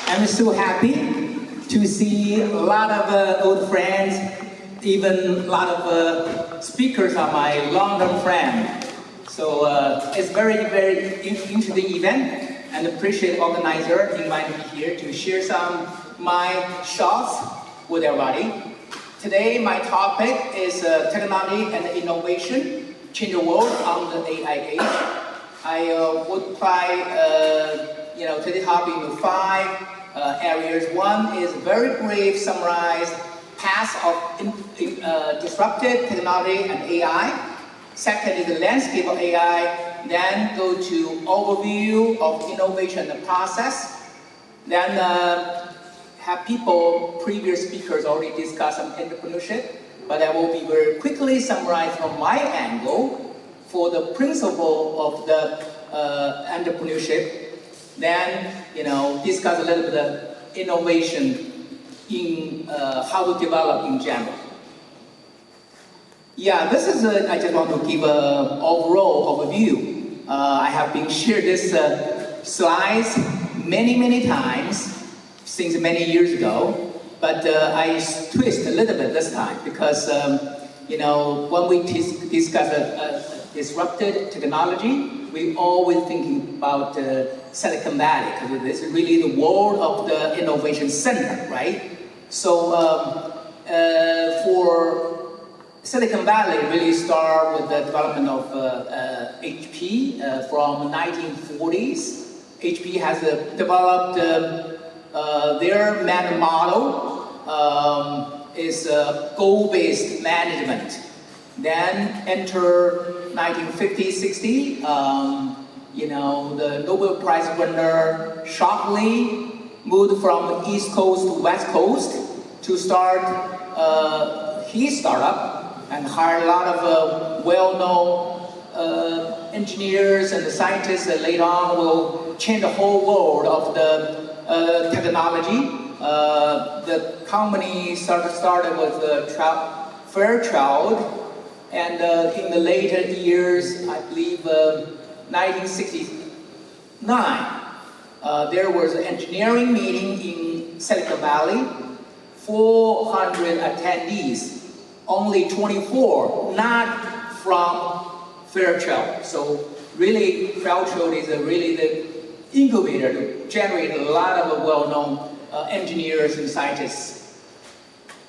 I'm so happy to see a lot of old friends, even a lot of speakers are my long-term friends. So it's very interesting event, and appreciate organizer inviting me here to share some my thoughts with everybody. Today my topic is technology and innovation change the world on the AI age. I would apply today's topic in 5 areas. One is very brief summarize paths of disruptive technology and AI. Second is the landscape of AI. Then go to overview of innovation and process. Then have previous speakers already discuss some entrepreneurship, but I will be very quickly summarize from my angle for the principle of the entrepreneurship. Then discuss a little bit of innovation in how to develop in general. Yeah, this is I just want to give an overall overview. I have been shared this slides many times since many years ago, but I twist a little bit this time because when we discuss disrupted technology, we always thinking about Silicon Valley because this is really the world of the innovation center, right? So for Silicon Valley really start with the development of HP from 1940s. HP has developed their model is goal-based management. Then enter 1950-60, the Nobel Prize winner Shockley moved from East Coast to West Coast to start his startup and hired a lot of well-known engineers and scientists that later on will change the whole world of the technology. The company started with Fairchild, and in the later years, I believe 1969, there was an engineering meeting in Silicon Valley, 400 attendees, only 24 not from Fairchild. So really, Fairchild is really the incubator to generate a lot of well-known engineers and scientists.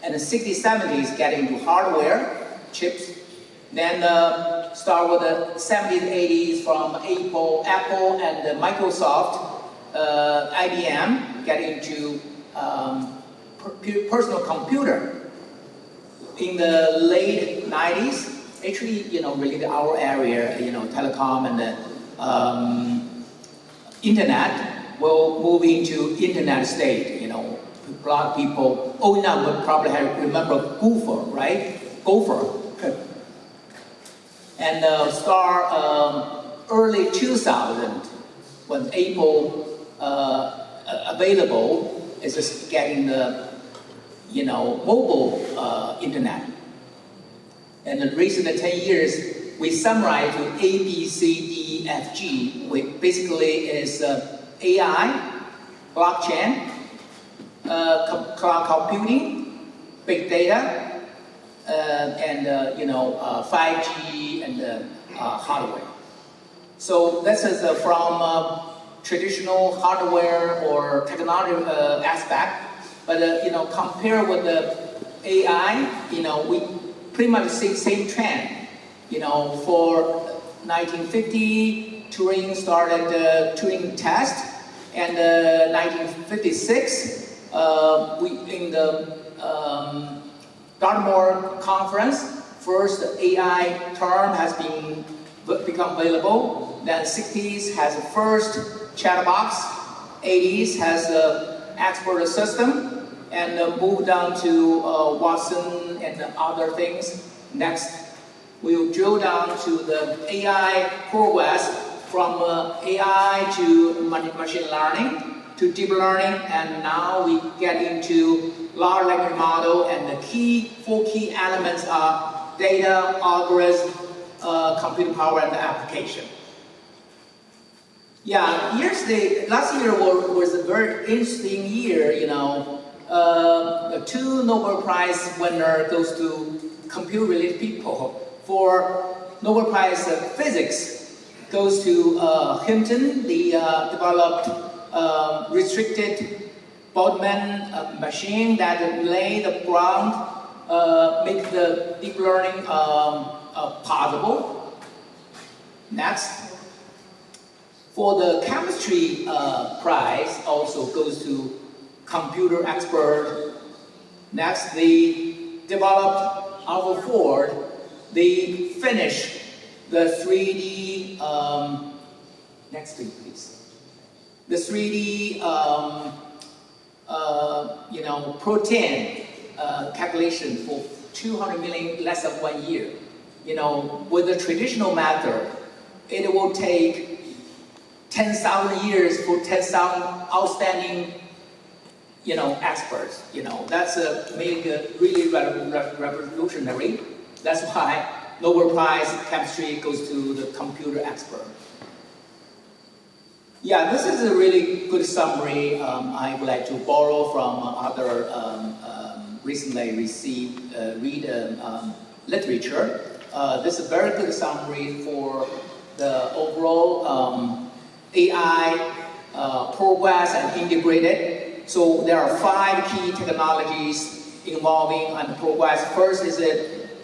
And the 60s, 70s get into hardware, chips. Then start with the 70s, 80s from Apple and Microsoft, IBM get into personal computer. In the late 90s, actually, really our area, telecom and the internet will move into internet state. A lot of people, old enough would probably remember Gopher, right? Gopher. And start early 2000 when Apple available is just getting the mobile internet. And in the recent 10 years, we summarize to A, B, C, D, F, G, which basically is AI, blockchain, cloud computing, big data, and 5G and hardware. So this is from traditional hardware or technology aspect, but compare with the AI, we pretty much see same trend. For 1950, Turing started the Turing test, and 1956, in the Dartmouth conference, first AI term has become available. Then 60s has the first chat box, 80s has the expert system, and moved down to Watson and other things. Next, we'll drill down to the AI progress from AI to machine learning to deep learning, and now we get into large language model, and the 4 key elements are data, algorithm, computing power, and the application. Yeah, last year was a very interesting year, you know. The 2 Nobel Prize winner goes to computer-related people. For Nobel Prize Physics goes to Hinton, the developed restricted Boltzmann machine that lay the ground, make the deep learning possible. Next. For the chemistry prize also goes to computer expert. Next, they developed AlphaFold. They finished the 3D, next thing please. The 3D, you know, protein calculation for 200 million less than 1 year. You know, with the traditional method, it will take 10,000 years for 10,000 outstanding, you know, experts. You know, that's really revolutionary. That's why Nobel Prize chemistry goes to the computer expert. Yeah, this is a really good summary. I would like to borrow from other recently read literature. This is a very good summary for the overall AI progress and integrated. So there are 5 key technologies involving and progress. First is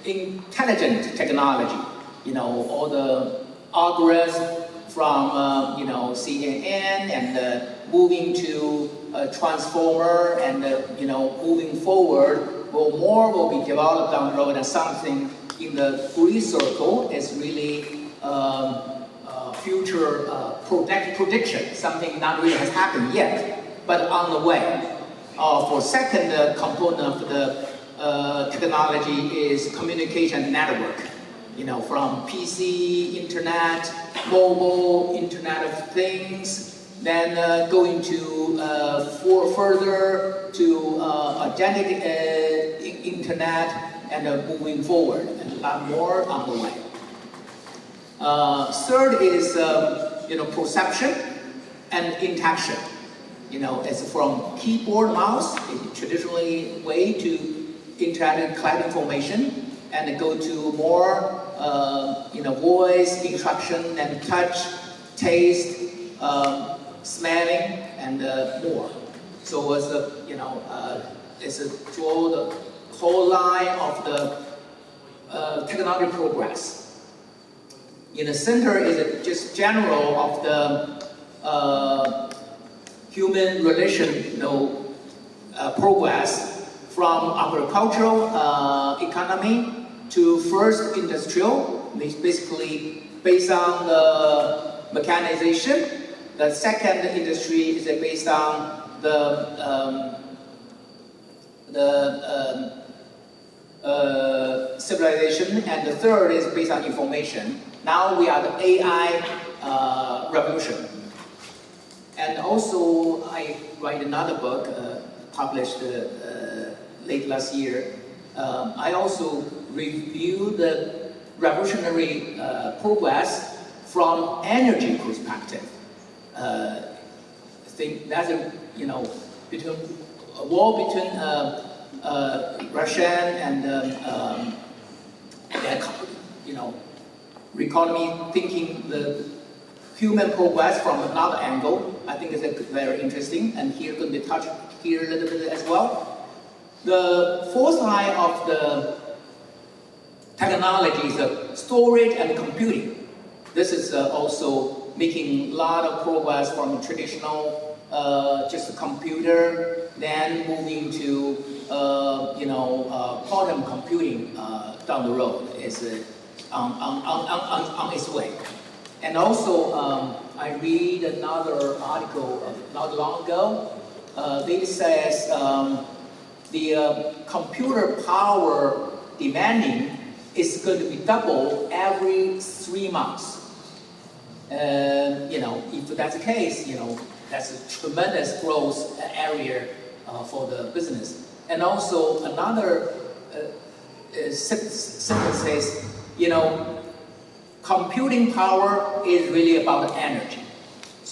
intelligent technology. You know, all the algorithms from you know, CNN and moving to transformer and you know, moving forward, more will be developed down the road, and something in the green circle is really future prediction, something not really has happened yet, but on the way. For second component of the technology is communication network. You know, from PC, internet, mobile, Internet of Things, then going to further to agentic internet, and moving forward, and a lot more on the way. Third is you know, perception and interaction. You know, it's from keyboard, mouse, traditionally way to interact and collect information, and go to more you know, voice, interaction, and touch, taste, smelling, and more. So as a, you know, it's a draw the whole line of the technology progress. In the center is just general of the human relation, you know, progress from agricultural economy to first industrial, basically based on the mechanization. The second industry is based on the civilization, and the third is based on information. Now we are the AI revolution. And also, I write another book, published late last year. I also review the revolutionary progress from energy perspective. I think that's a, you know, between a war between Russia and you know, economy, thinking the human progress from another angle. I think it's very interesting, and here going to touch here a little bit as well. The fourth line of the technology is storage and computing. This is also making a lot of progress from traditional just a computer, then moving to you know, quantum computing down the road is on its way. And also, I read another article not long ago. It says the computer power demanding is going to be double every 3 months. You know, if that's the case, you know, that's a tremendous growth area for the business. And also another sentence says, you know, computing power is really about energy.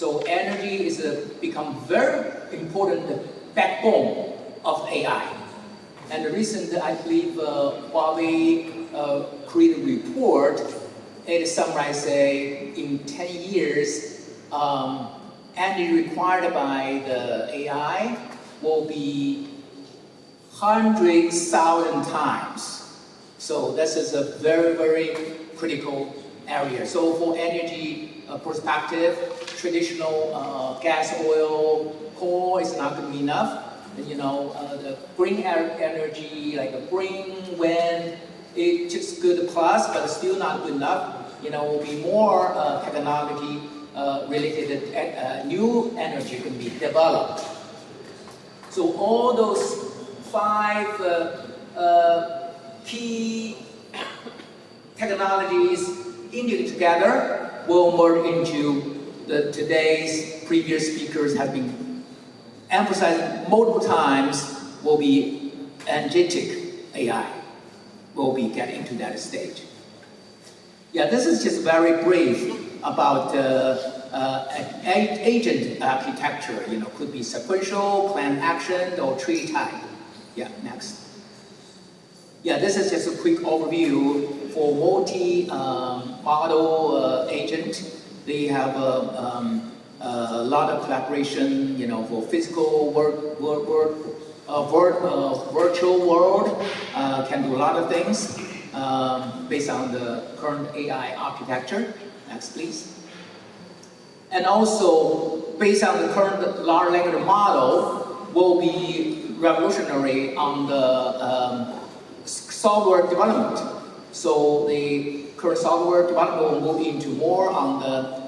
So energy is become very important backbone of AI. And recently, I believe Huawei created a report. It summarized in 10 years, energy required by the AI will be 100,000 times. So this is a very, very critical area. So for energy perspective, traditional gas, oil, coal is not going to be enough. You know, the green energy, like the green wind, it's just good plus, but still not good enough. You know, will be more technology related new energy can be developed. So all those 5 key technologies integrated together will merge into today's previous speakers have been emphasized multiple times will be agentic AI. Will be getting to that stage. Yeah, this is just very brief about agent architecture. You know, could be sequential, planned action, or tree type. Yeah, next. Yeah, this is just a quick overview for multi-model agent. They have a lot of collaboration, you know, for physical virtual world, can do a lot of things based on the current AI architecture. Next, please. And also, based on the current large language model, will be revolutionary on the software development. So the current software development will move into more on the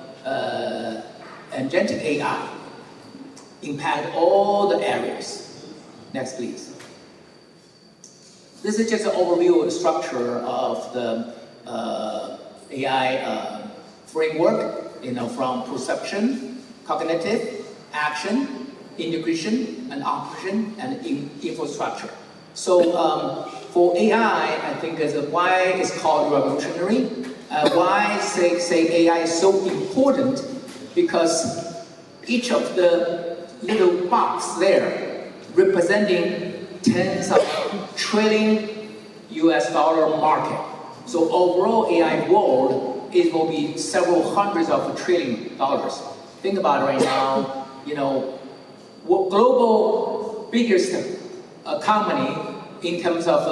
agentic AI, impact all the areas. Next, please. This is just an overview of the structure of the AI framework, you know, from perception, cognitive, action, integration, and operation, and infrastructure. So for AI, I think is why it's called revolutionary. Why say AI is so important? Because each of the little box there representing tens of trillion US dollar market. So overall AI world, it will be several hundreds of trillion dollars. Think about it right now, you know, global biggest company in terms of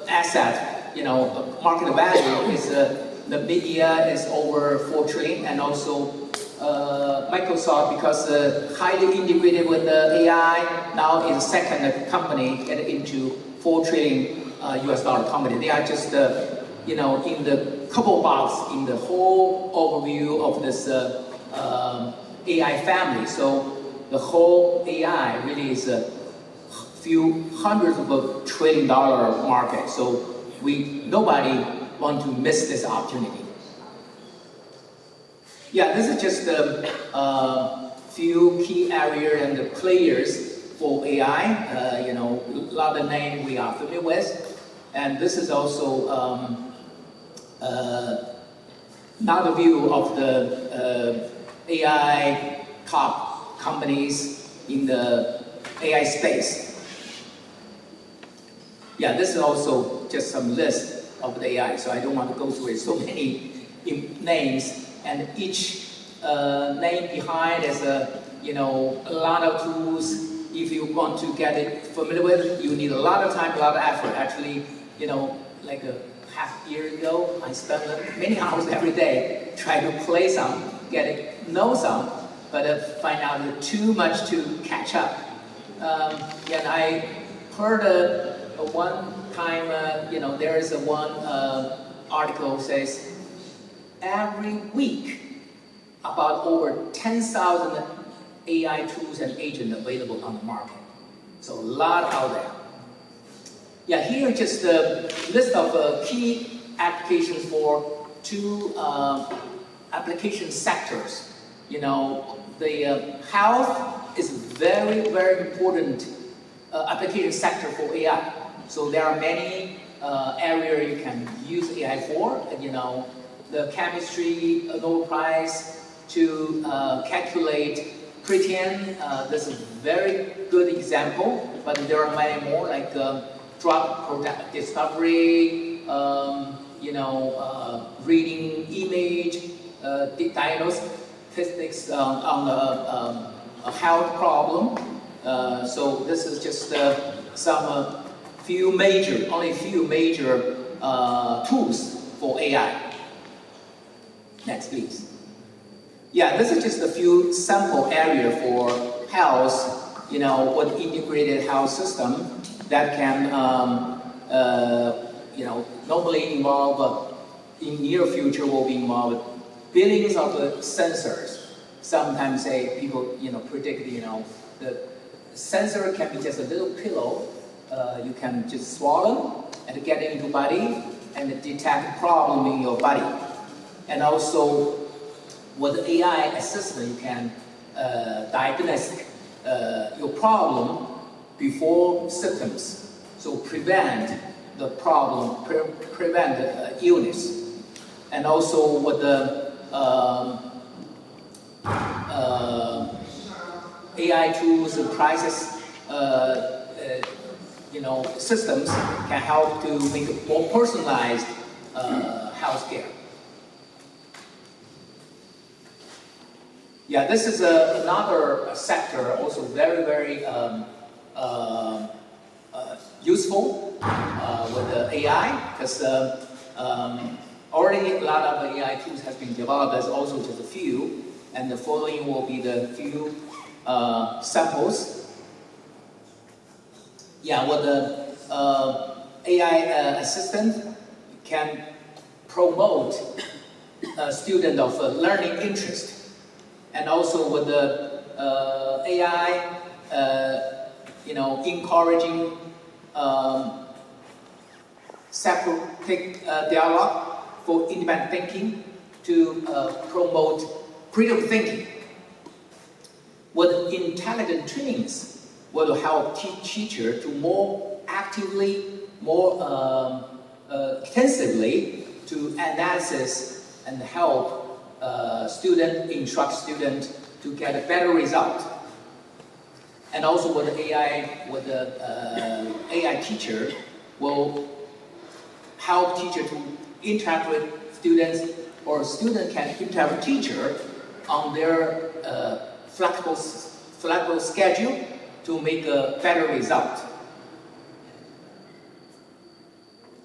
asset, you know, market value is the media is over 4 trillion, and also Microsoft, because highly integrated with the AI, now is second company get into 4 trillion US dollar company. They are just you know, in the couple box in the whole overview of this AI family. So the whole AI really is a few hundreds of $1 trillion market. So nobody want to miss this opportunity. Yeah, this is just a few key areas and the players for AI. You know, a lot of names we are familiar with. And this is also another view of the AI top companies in the AI space. Yeah, this is also just some list of the AI, so I don't want to go through it. So many names, and each name behind is you know, a lot of tools. If you want to get it familiar with, you need a lot of time, a lot of effort. Actually, you know, like a half year ago, I spent many hours every day trying to play some, know some, but find out too much to catch up. And I heard one time, you know, there is one article says every week about over 10,000 AI tools and agents available on the market. So a lot out there. Yeah, here is just a list of key applications for 2 application sectors. You know, the health is very, very important application sector for AI. So there are many areas you can use AI for. You know, the chemistry, Nobel Prize, to calculate protein. This is a very good example, but there are many more, like drug product discovery, reading image, diagnostics on a health problem. So this is just only a few major tools for AI. Next, please. Yeah, this is just a few sample area for health, what integrated health system that can, normally involve, in near future will be involved billions of sensors. Sometimes people, predict, the sensor can be just a little pillow. You can just swallow and get into your body and detect problem in your body. And also, with AI assistant, you can diagnose your problem before symptoms. So prevent the problem, prevent the illness. And also with the AI tools and prices, systems can help to make a more personalized healthcare. Yeah, this is another sector, also very, very useful with the AI, because already a lot of AI tools have been developed. There's also just a few, and the following will be the few samples. Yeah, with the AI assistant can promote a student of learning interest. And also with the AI, encouraging separate dialogue for independent thinking to promote critical thinking. With intelligent trainings, will help teacher to more actively, more extensively to analysis and help instruct student to get a better result. And also with the AI teacher will help teacher to interact with students, or student can interact with teacher on their flexible schedule to make a better result.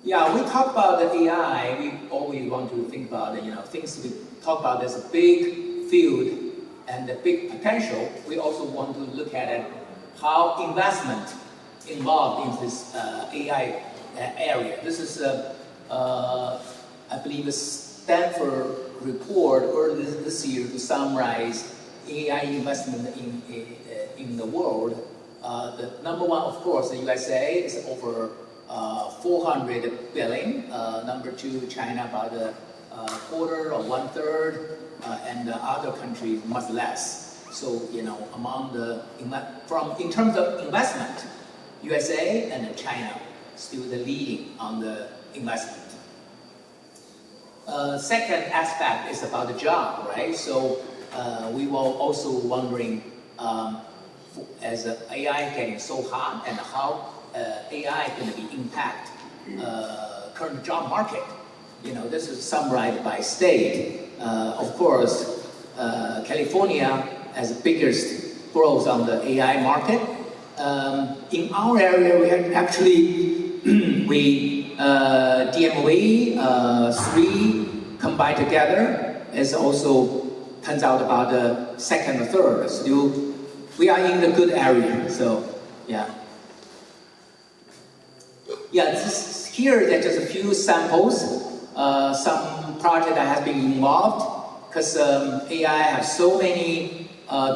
Yeah, we talk about the AI, we always want to think about, things we talk about as a big field and a big potential. We also want to look at it, how investment involved in this AI area. This is, I believe, a Stanford report earlier this year to summarize AI investment in the world. The number one, of course, the USA is over 400 billion. Number two, China about a quarter or 1/3, and other countries much less. So among in terms of investment, USA and China still the leading on the investment. Second aspect is about the job, right? So we were also wondering, as AI getting so hot, and how AI going to be impact current job market. This is summarized by state. Of course, California has the biggest growth on the AI market. In our area, we have actually DMOE 3 combined together is also turns out about the second or third. Still, we are in the good area. So yeah. Yeah, here there's just a few samples, some project that has been involved, because AI has so many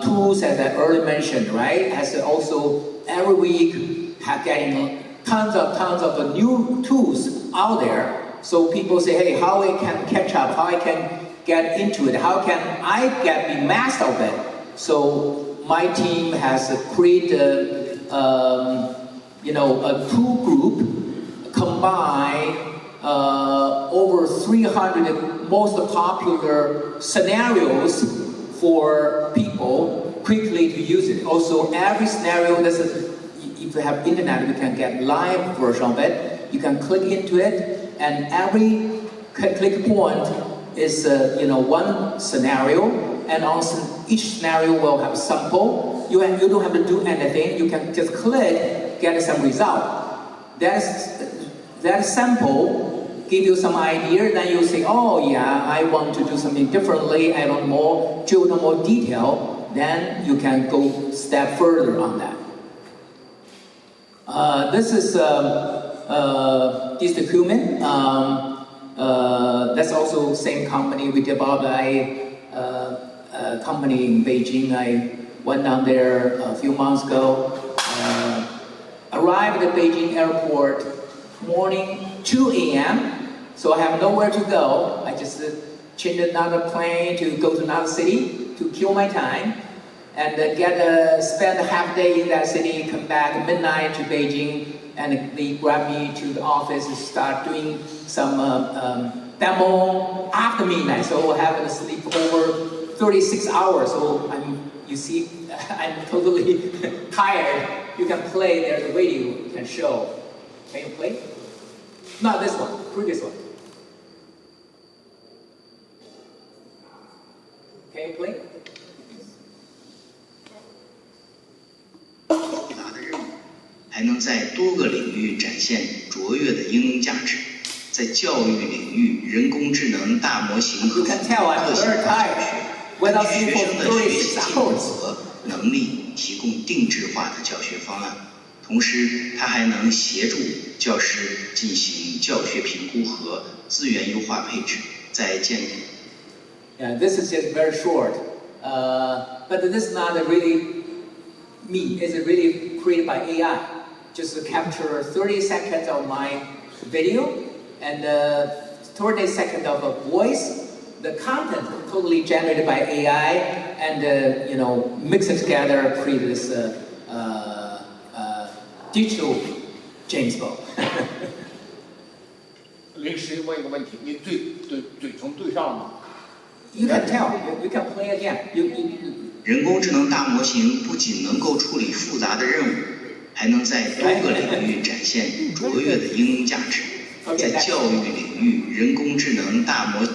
tools, as I earlier mentioned, right? Has also every week getting tons of new tools out there. So people say, hey, how I can catch up, how I can get into it, how can I be master of it? So my team has created a tool group combine over 300 most popular scenarios for people quickly to use it. Also, every scenario, if you have internet, you can get live version of it. You can click into it, and every click point is one scenario, and also each scenario will have a sample. You don't have to do anything. You can just click, get some result. That sample give you some idea. Then you say, oh yeah, I want to do something differently. I want more detail. Then you can go step further on that. This is the human. That's also same company. We developed a company in Beijing. I went down there a few months ago. Arrived at Beijing airport morning 2 a.m. So I have nowhere to go. I just changed another plane to go to another city to kill my time, and spend a half day in that city. Come back midnight to Beijing, and they grab me to the office and start doing some demo after midnight. So I have to sleep over 36 hours. So you see, I'm totally tired. You can play, there's a video you can show. Can you play? Not this one, previous one. Can you play? 复杂的任务，还能在多个领域展现卓越的应用价值。在教育领域，人工智能大模型和特性化教学，根据学生的学习进度和能力提供定制化的教学方案。同时，它还能协助教师进行教学评估和资源优化配置，在建立。Yeah, this is just very short, but this is not really me. It's really created by AI. Just to capture 30 seconds of my video and 30 seconds of a voice. The content is totally generated by AI, and mix it together, create this digital James Bond. 临时问一个问题，你嘴唇对上了吗？ You can tell. You can play again. 人工智能大模型不仅能够处理复杂的任务，还能在多个领域展现卓越的应用价值。在教育领域，人工智能大模。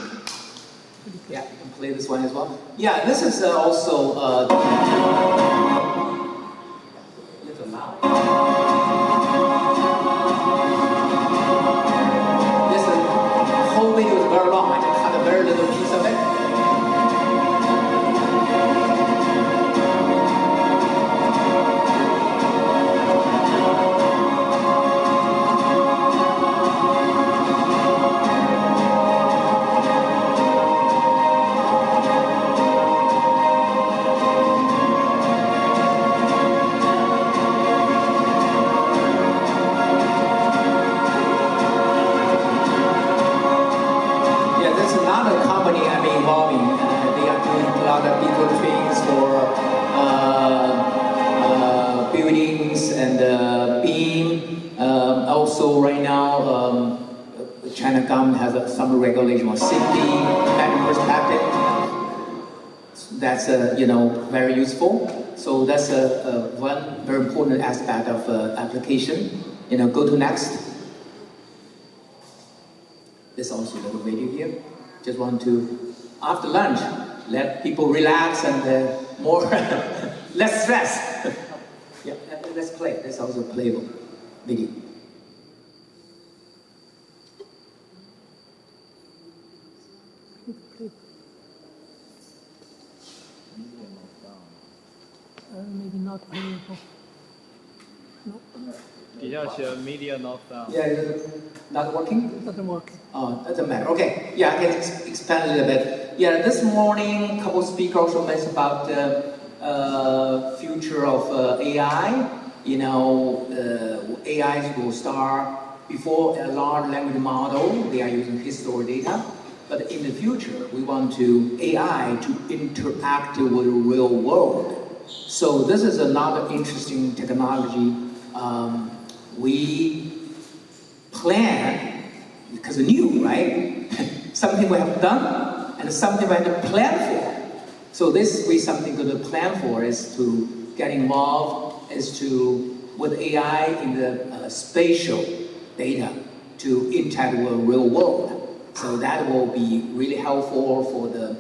Yeah, you can play this one as well. Yeah, this is also. Little loud. This whole video is very long. I just cut a very little piece of it. Also, right now, China government has some regulation on safety perspective. That's very useful. So that's one very important aspect of application. Go to next. There's also a little video here. Just want to, after lunch, let people relax and more less stress. Yeah, let's play. Let's also play video. Maybe not available. No. 底下写 media not found. Yeah, is it not working? Doesn't work. Oh, doesn't matter. Okay. Yeah, I can expand a little bit. Yeah, this morning, a couple of speakers also mentioned about the future of AI. AIs will start before a large language model. They are using historical data. But in the future, we want AI to interact with the real world. So this is another interesting technology. We plan, because new, right? Something we have done and something we have to plan for. So this we something to plan for is to get involved is to with AI in the spatial data to interact with the real world. So that will be really helpful for the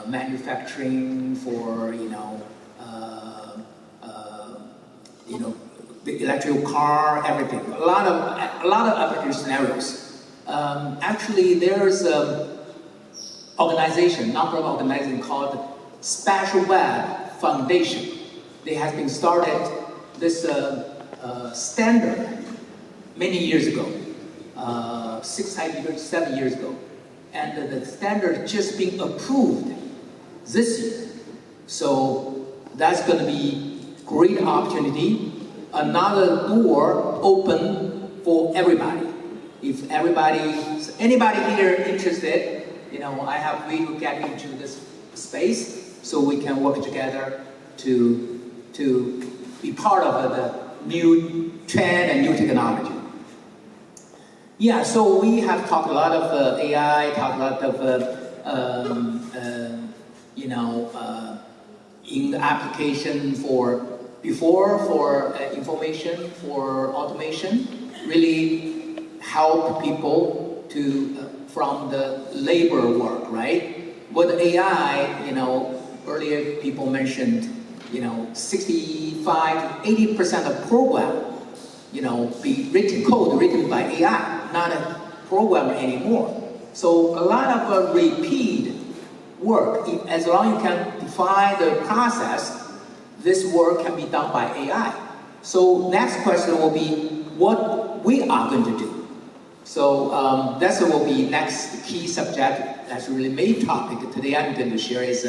manufacturing, for the electrical car, everything. A lot of application scenarios. Actually, there's an organization, non-profit organization called Spatial Web Foundation. They have been started this standard many years ago, 7 years ago, and the standard just being approved this year. So that's going to be great opportunity. Another door open for everybody. If anybody here interested, I have way to get into this space so we can work together to be part of the new trend and new technology. Yeah, so we have talked a lot of AI, talked a lot of in the application for information, for automation, really help people to from the labor work, right? With AI, earlier people mentioned, 65 to 80% of program, be code written by AI, not a programmer anymore. So a lot of repeat work, as long as you can define the process, this work can be done by AI. So next question will be what we are going to do. So that will be next key subject. That's really main topic today I'm going to share is,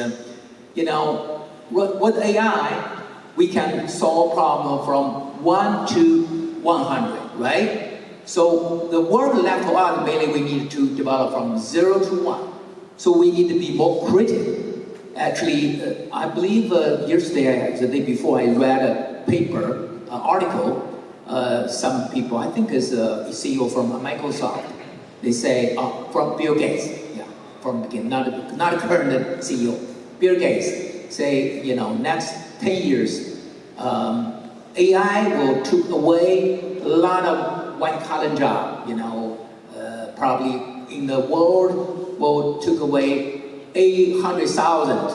with AI, we can solve problem from 1 to 100, right? So the work left to us, mainly we need to develop from 0 to 1. So we need to be more critical. Actually, I believe yesterday, the day before, I read a paper, article. Some people, I think is a CEO from Microsoft. They say, from Bill Gates, yeah, from again, not a current CEO. Bill Gates say, next 10 years, AI will take away a lot of white-collar job. Probably in the world will take away 800,000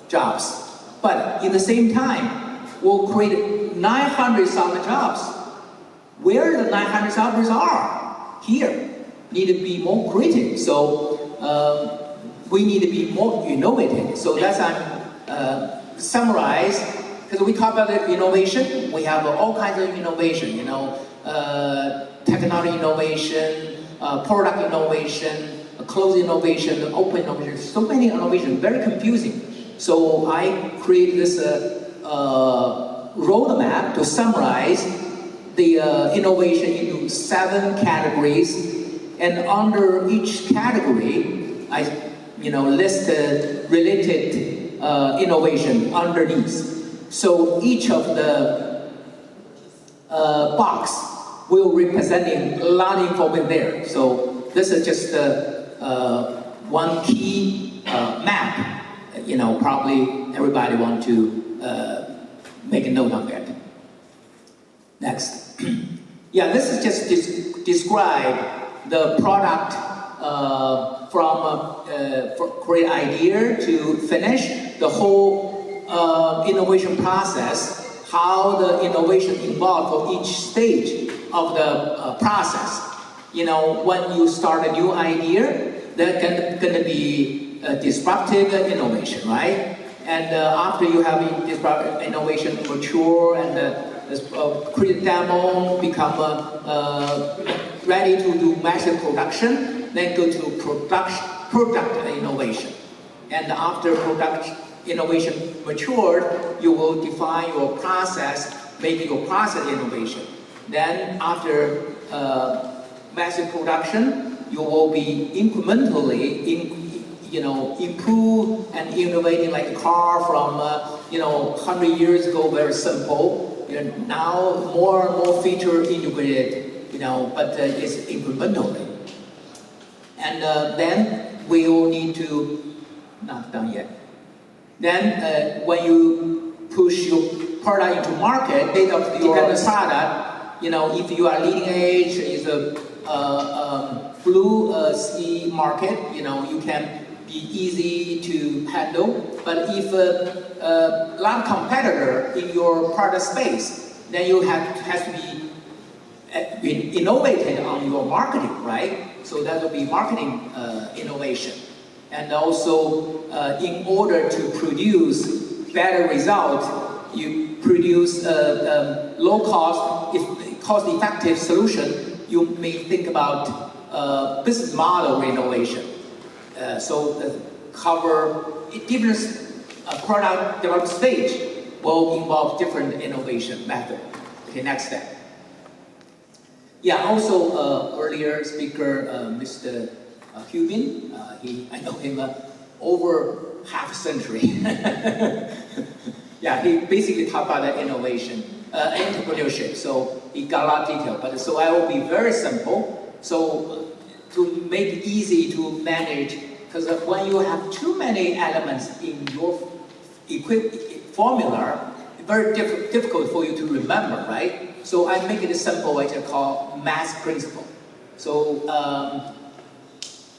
jobs, but in the same time, will create 900,000 jobs. Where the 900,000 are? Here. Need to be more creative. So we need to be more innovative. So that's summarize, because we talk about the innovation, we have all kinds of innovation, technology innovation, product innovation, closed innovation, open innovation, so many innovations, very confusing. So I created this roadmap to summarize the innovation into 7 categories, and under each category, I listed related innovation underneath. So each of the box will representing a lot of information there. So this is just one key map. Probably everybody want to make a note on that. Next. Yeah, this is just describe the product from create idea to finish the whole innovation process, how the innovation involved for each stage of the process. When you start a new idea, that's going to be disruptive innovation, right? And after you have disruptive innovation mature and create demo, become ready to do massive production, then go to product innovation. And after product innovation matured, you will define your process, maybe your process innovation. Then after massive production, you will be incrementally improve and innovating, like a car from 100 years ago, very simple. Now more and more feature integrated, but it's incrementally. And then we will need to, not done yet. Then when you push your product into market, based on your product, if you are leading edge, is a blue sea market, you can be easy to handle. But if a lot of competitor in your product space, then you have to be innovated on your marketing, right? So that will be marketing innovation. And also, in order to produce better results, you produce low cost, cost-effective solution. You may think about business model innovation. So cover different product development stage will involve different innovation method. Okay, next step. Yeah, also earlier speaker, Mr. Hubin, I know him over half a century. Yeah, he basically talked about the innovation, entrepreneurship. So he got a lot of detail, but so I will be very simple. So to make it easy to manage, because when you have too many elements in your formula, very difficult for you to remember, right? So I make it simple, I just call math principle. So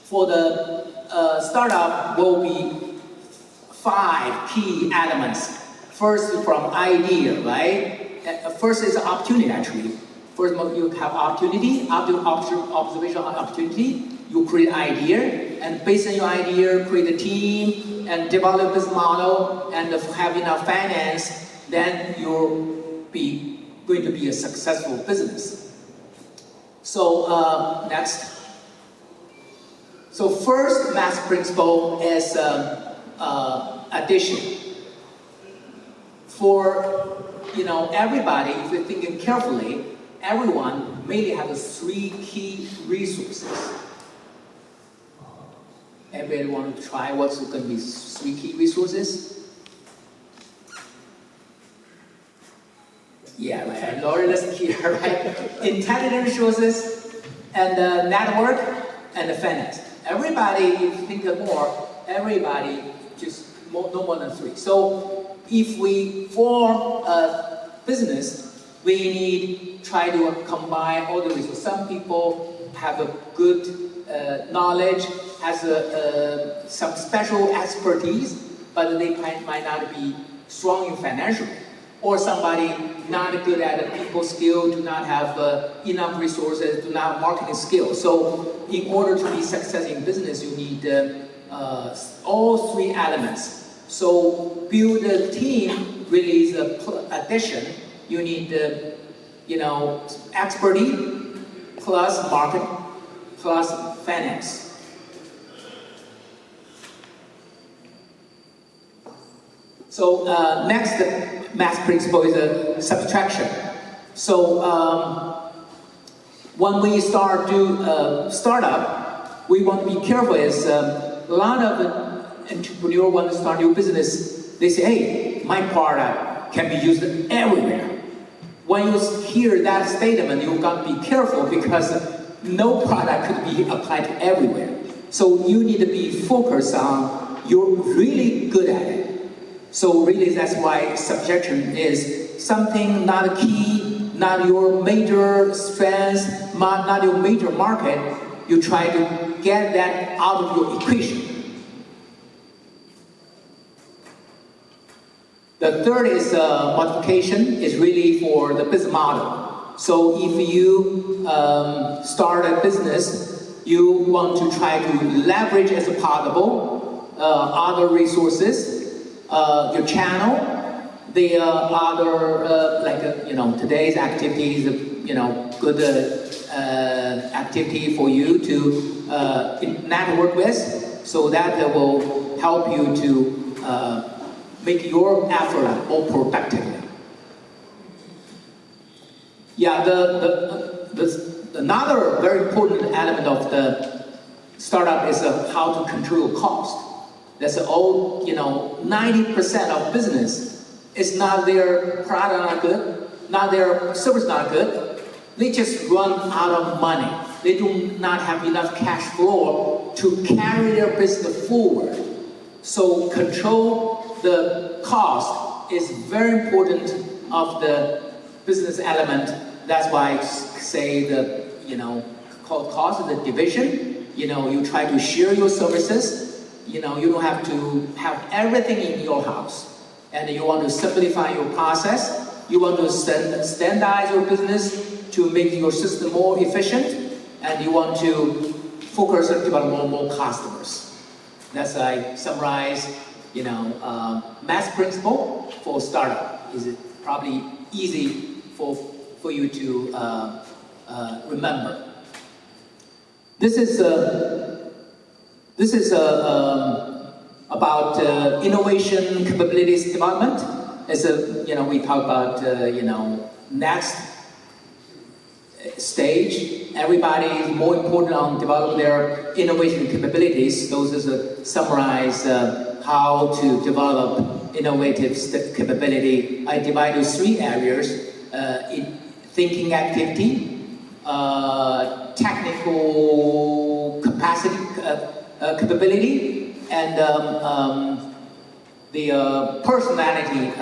for the startup will be 5 key elements. First, from idea, right? First is opportunity, actually. First, you have opportunity, observation opportunity, you create idea, and based on your idea, create a team, and develop this model, and have enough finance, then you'll be going to be a successful business. So next. So first math principle is addition. For everybody, if you're thinking carefully, everyone mainly has 3 key resources. Everybody want to try what's going to be 3 key resources? Yeah, right. Laura, let's hear, right? Intelligent resources, and network, and the finance. Everybody, if you think more, everybody just no more than 3. So if we form a business, we need try to combine all the resources. Some people have a good knowledge, has some special expertise, but they might not be strong in financial. Or somebody not good at people skill, do not have enough resources, do not have marketing skills. So in order to be successful in business, you need all 3 elements. So build a team really is addition. You need expertise plus market plus finance. So next math principle is a subtraction. So when we start to startup, we want to be careful. Is a lot of entrepreneurs want to start new business. They say, "Hey, my product can be used everywhere." When you hear that statement, you got to be careful because no product could be applied to everywhere. So you need to be focused on you're really good at it. So really that's why subtraction is something not a key, not your major strength, not your major market. You try to get that out of your equation. The third is modification, is really for the business model. So if you start a business, you want to try to leverage as possible other resources, your channel, the other today's activity is good activity for you to network with, so that will help you to make your effort more productive. Yeah, another very important element of the startup is how to control cost. That's all, 90% of business is not their product not good, not their service not good. They just run out of money. They do not have enough cash flow to carry their business forward. So control the cost is very important of the business element. That's why I say the, called cost of the division. You try to share your services. You don't have to have everything in your house. And you want to simplify your process. You want to standardize your business to make your system more efficient. And you want to focus on developing more customers. That's I summarize, math principle for startup is probably easy for you to remember. This is about innovation capabilities development. It's we talk about next stage. Everybody is more important on developing their innovation capabilities. Those is summarize how to develop innovative capability. I divide those 3 areas: in thinking activity, technical capacity, capability, and the personality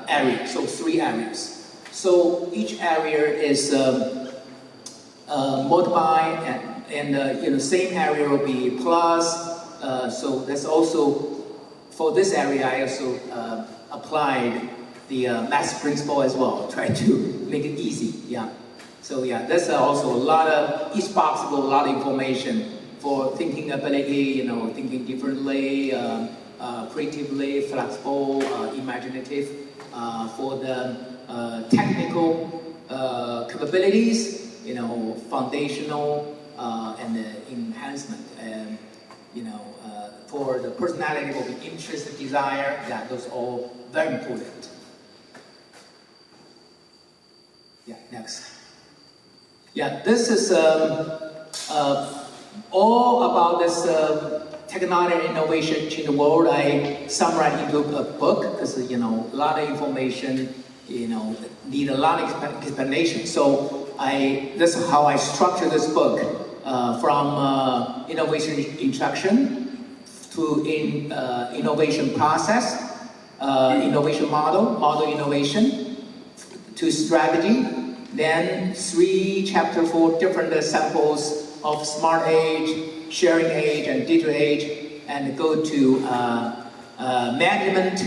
area. So 3 areas. So each area is multiply, and same area will be plus. So that's also for this area. I also applied the math principle as well. Try to make it easy. Yeah. So yeah, that's also a lot of each box will a lot of information for thinking ability. Thinking differently, creatively, flexible, imaginative. For the technical capabilities, foundational and enhancement, and for the personality will be interest and desire. Yeah, those are all very important. Yeah, next. Yeah, this is all about this technology and innovation in the world. I summarize into a book because a lot of information need a lot of explanation. So this is how I structure this book, from innovation introduction to innovation process, innovation model innovation, to strategy, then 3 chapters for different samples of smart age, sharing age, and digital age, and go to management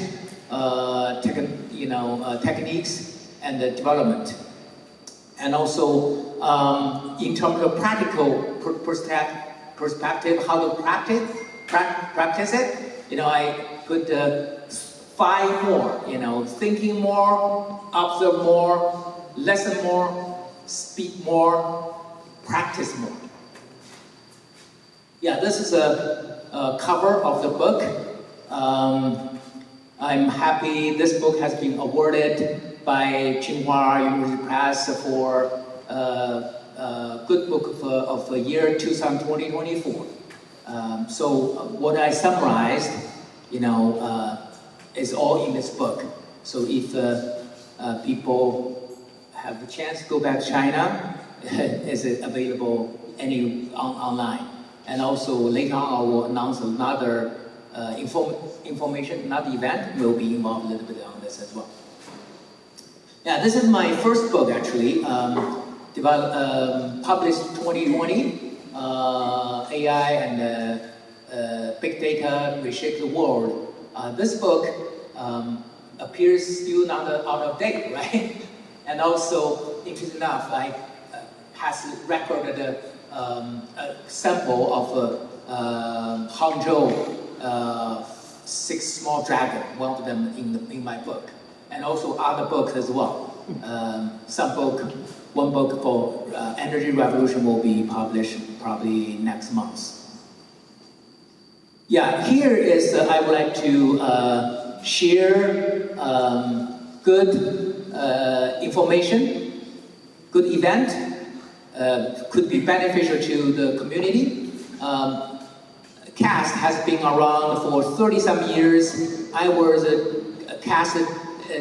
techniques and development. And also, in terms of practical perspective, how to practice it, I put 5 more, thinking more, observe more, listen more, speak more, practice more. Yeah, this is a cover of the book. I'm happy this book has been awarded by Tsinghua University Press for Good Book of the year 2024. So what I summarized, is all in this book. So if people have the chance to go back to China, is it available online? And also later on I will announce another information, another event will be involved a little bit on this as well. Yeah, this is my first book actually, published 2020, AI and Big Data Reshape the World. This book appears still not out of date, right? And also, interesting enough, I has recorded a sample of Hangzhou 6 small dragon, one of them in my book, and also other books as well. One book for Energy Revolution will be published probably next month. Yeah, here is I would like to share good information, good event, could be beneficial to the community. CAST has been around for 30-some years. I was a CAST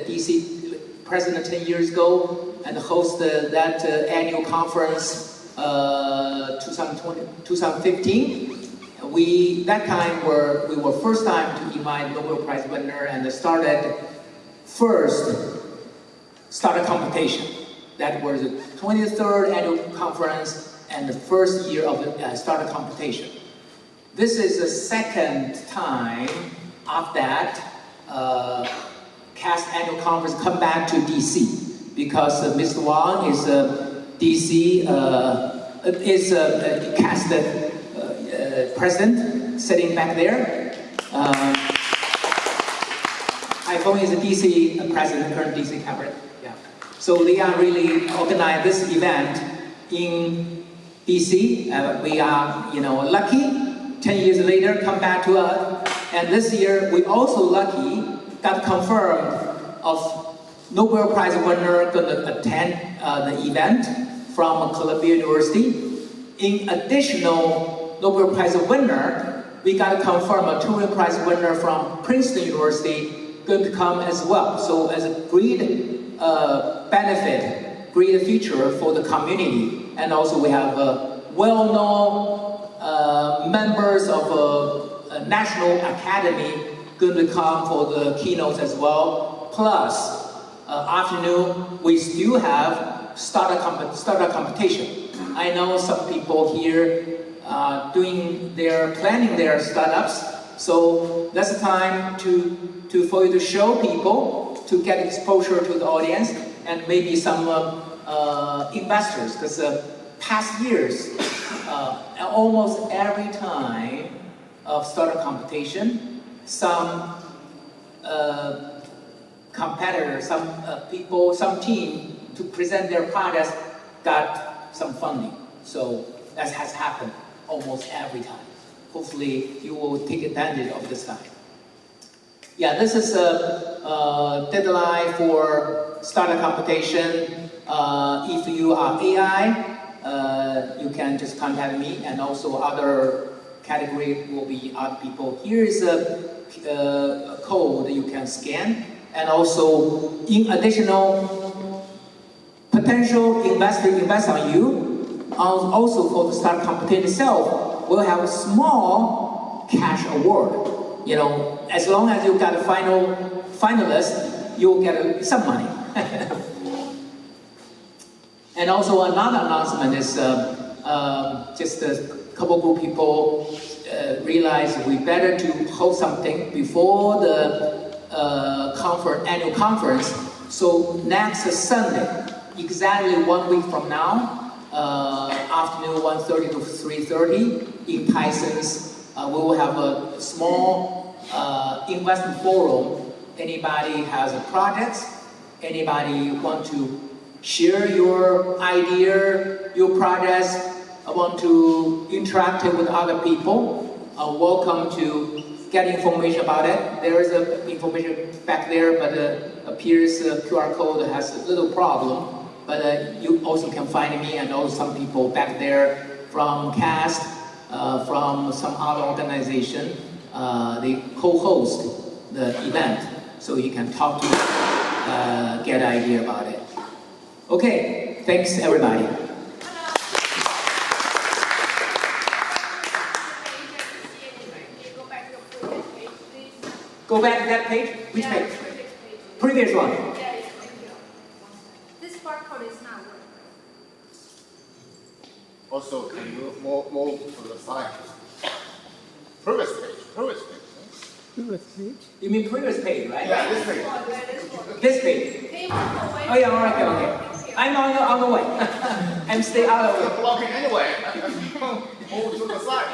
DC president 10 years ago and hosted that annual conference 2015. that time we were first time to invite Nobel Prize winner and started first startup competition. That was the 23rd annual conference and the first year of the startup competition. This is the second time of that CAST annual conference come back to DC because Mr. Wang is DC CAST president sitting back there. iPhone is a DC president, current DC cabinet. Yeah. So they are really organized this event in DC. We are, lucky. 10 years later, come back to us. And this year, we also lucky got confirmed of Nobel Prize winner going to attend the event from Columbia University. In additional Nobel Prize winner, we got confirmed a Turing Prize winner from Princeton University going to come as well. So as a great benefit, great feature for the community. And also we have well-known members of a national academy going to come for the keynotes as well. Plus, afternoon, we still have startup competition. I know some people here planning their startups. So that's the time for you to show people, to get exposure to the audience, and maybe some investors. Because past years, almost every time of startup competition, some competitor, some people, some team to present their products got some funding. So that has happened almost every time. Hopefully you will take advantage of this time. Yeah, this is a deadline for startup competition. If you are AI, you can just contact me, and also other category will be other people. Here is a code you can scan, and also in additional potential investor invest on you. Also for the startup competition itself, we'll have a small cash award. As long as you got a finalist, you'll get some money. And also another announcement is just a couple group people realized we better to hold something before the annual conference. So next Sunday, exactly 1 week from now, afternoon 1:30 to 3:30 in Tyson's, we will have a small investment forum. Anybody has a project, anybody want to share your idea, your projects, want to interact with other people, welcome to get information about it. There is information back there, but appears QR code has a little problem. But you also can find me and also some people back there from CAST, from some other organization. They co-host the event, so you can talk to them, get an idea about it. Okay, thanks everybody. Go back to that page? Which page? Previous one. This barcode is not working. Also, can you move to the side? Previous page. Previous page. You mean previous page, right? Yeah, this page. This page. Oh yeah, all right, okay. I'm on the way. I'm stay out of the way. You're blocking anyway. Move to the side.